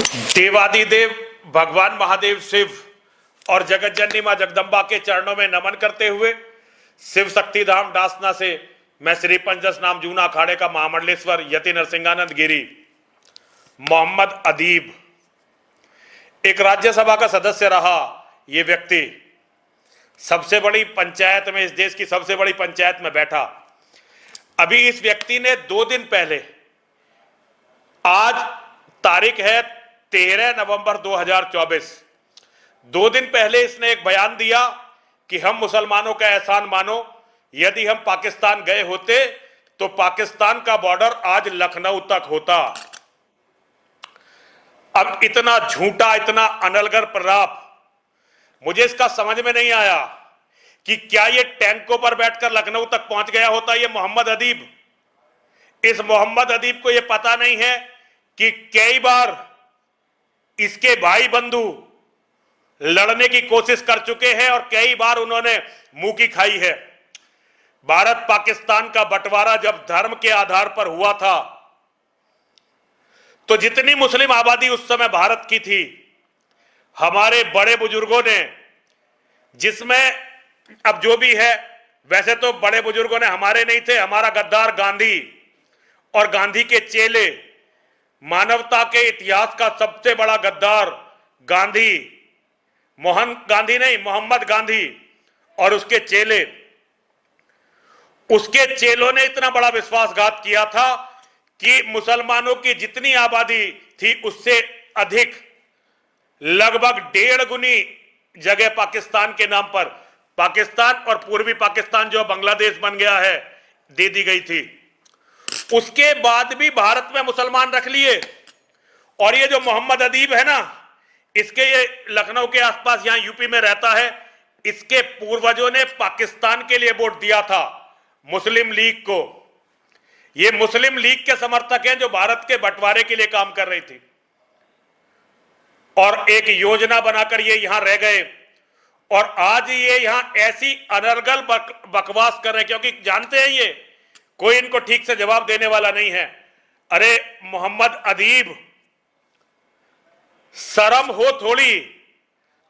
देवादिदेव भगवान महादेव शिव और जगत जननी मां जगदम्बा के चरणों में नमन करते हुए शिव शक्ति धाम डासना से मैं श्री पंचदश नाम जूना अखाड़े का महामंडलेश्वर यति नरसिंहानंद गिरी मोहम्मद अदीब एक राज्यसभा का सदस्य रहा। ये व्यक्ति सबसे बड़ी पंचायत में, इस देश की सबसे बड़ी पंचायत में बैठा। अभी इस व्यक्ति ने 2 दिन पहले, आज तारीख है 13 नवंबर 2024, 2 दिन पहले इसने एक बयान दिया कि हम मुसलमानों का एहसान मानो, यदि हम पाकिस्तान गए होते तो पाकिस्तान का बॉर्डर आज लखनऊ तक होता। अब इतना झूठा, इतना अनलगर प्रलाप, मुझे इसका समझ में नहीं आया कि क्या ये टैंकों पर बैठकर लखनऊ तक पहुंच गया होता ये मोहम्मद अदीब। इस मोहम्मद अदीब को ये पता नहीं है कि कई बार इसके भाई बंधु लड़ने की कोशिश कर चुके हैं और कई बार उन्होंने मुंह की खाई है। भारत पाकिस्तान का बंटवारा जब धर्म के आधार पर हुआ था तो जितनी मुस्लिम आबादी उस समय भारत की थी, हमारे बड़े बुजुर्गों ने, जिसमें अब जो भी है, वैसे तो बड़े बुजुर्गों ने हमारे नहीं थे, हमारा गद्दार गांधी और गांधी के चेले, मानवता के इतिहास का सबसे बड़ा गद्दार गांधी, मोहम्मद गांधी और उसके चेले, उसके चेलों ने इतना बड़ा विश्वासघात किया था कि मुसलमानों की जितनी आबादी थी उससे अधिक, लगभग 1.5 गुनी जगह पाकिस्तान के नाम पर, पाकिस्तान और पूर्वी पाकिस्तान जो बांग्लादेश बन गया है, दे दी गई थी। उसके बाद भी भारत में मुसलमान रख लिए। और ये जो मोहम्मद अदीब है ना, इसके, ये लखनऊ के आसपास यहां यूपी में रहता है, इसके पूर्वजों ने पाकिस्तान के लिए वोट दिया था, मुस्लिम लीग को। ये मुस्लिम लीग के समर्थक हैं जो भारत के बंटवारे के लिए काम कर रही थी, और एक योजना बनाकर ये यहां रह गए। और आज ये यहां ऐसी अनर्गल बकवास कर रहे हैं, क्योंकि जानते हैं ये कोई इनको ठीक से जवाब देने वाला नहीं है। अरे मोहम्मद अदीब, शर्म हो थोड़ी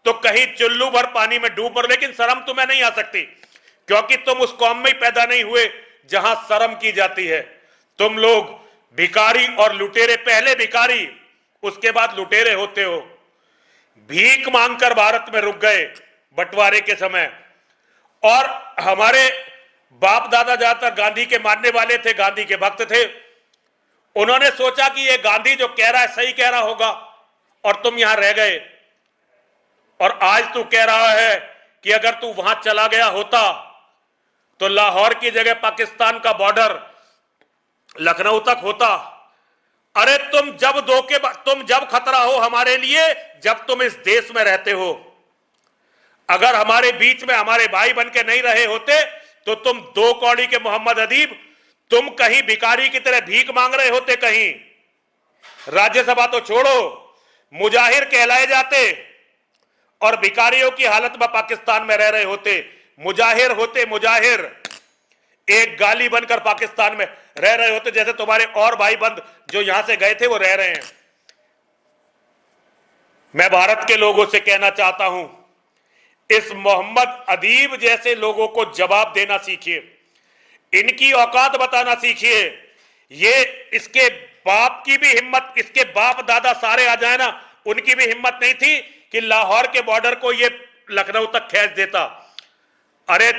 तो कहीं चुल्लू भर पानी में डूब मर, लेकिन शर्म तुम्हें नहीं आ सकती, क्योंकि तुम उस कौम में ही पैदा नहीं हुए जहां शर्म की जाती है। तुम लोग भिखारी और लुटेरे, पहले भिखारी उसके बाद लुटेरे होते हो। भीख मांगकर भारत में रुक गए बंटवारे के समय। और हमारे बाप दादा ज्यादातर गांधी के मानने वाले थे, गांधी के भक्त थे। उन्होंने सोचा कि ये गांधी जो कह रहा है सही कह रहा होगा, और तुम यहां रह गए। और आज तू कह रहा है कि अगर तू वहां चला गया होता तो लाहौर की जगह पाकिस्तान का बॉर्डर लखनऊ तक होता। अरे तुम जब खतरा हो हमारे लिए, जब तुम इस देश में रहते हो। अगर हमारे बीच में हमारे भाई बन के नहीं रहे होते तो तुम 2 कौड़ी के मोहम्मद अदीब, तुम कहीं भिखारी की तरह भीख मांग रहे होते, कहीं राज्यसभा तो छोड़ो, मुजाहिर कहलाए जाते और भिखारियों की हालत में पाकिस्तान में रह रहे होते। मुजाहिर होते, मुजाहिर, एक गाली बनकर पाकिस्तान में रह रहे होते, जैसे तुम्हारे और भाई बंद जो यहां से गए थे वो रह रहे हैं। मैं भारत के लोगों से कहना चाहता हूं, इस मोहम्मद अदीब जैसे लोगों को जवाब देना सीखिए, इनकी औकात बताना सीखिए। ये इसके बाप की भी हिम्मत, इसके बाप दादा सारे आ जाए ना, उनकी भी हिम्मत नहीं थी कि लाहौर के बॉर्डर को ये लखनऊ तक खींच देता। अरे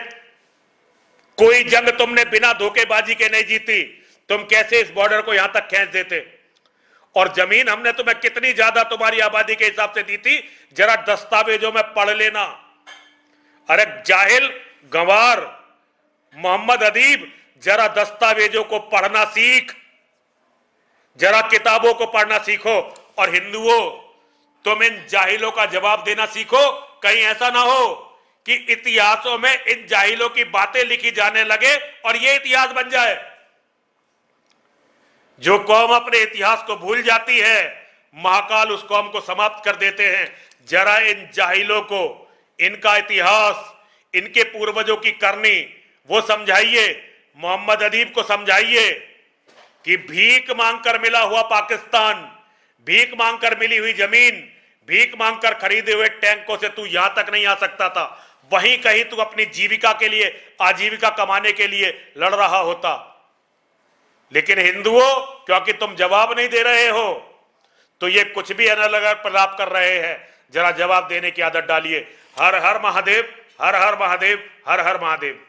कोई जंग तुमने बिना धोखेबाजी के नहीं जीती, तुम कैसे इस बॉर्डर को यहां तक खींच देते? और जमीन हमने तुम्हें कितनी ज्यादा तुम्हारी आबादी के हिसाब से दी थी, जरा दस्तावेजों में पढ़ लेना। अरे जाहिल गंवार मोहम्मद अदीब, जरा दस्तावेजों को पढ़ना सीख, जरा किताबों को पढ़ना सीखो। और हिंदुओं, तुम इन जाहिलों का जवाब देना सीखो। कहीं ऐसा ना हो कि इतिहासों में इन जाहिलों की बातें लिखी जाने लगे और ये इतिहास बन जाए। जो कौम अपने इतिहास को भूल जाती है, महाकाल उस कौम को समाप्त कर देते हैं। जरा इन जाहिलों को इनका इतिहास, इनके पूर्वजों की करनी वो समझाइए। मोहम्मद अदीब को समझाइए कि भीख मांगकर मिला हुआ पाकिस्तान, भीख मांगकर मिली हुई जमीन, भीख मांगकर खरीदे हुए टैंकों से तू यहां तक नहीं आ सकता था। वहीं कहीं तू अपनी जीविका के लिए, आजीविका कमाने के लिए लड़ रहा होता। लेकिन हिंदुओं, क्योंकि तुम जवाब नहीं दे रहे हो, तो ये कुछ भी अलग प्रलाप कर रहे हैं। जरा जवाब देने की आदत डालिए। हर हर महादेव, हर हर महादेव, हर हर महादेव।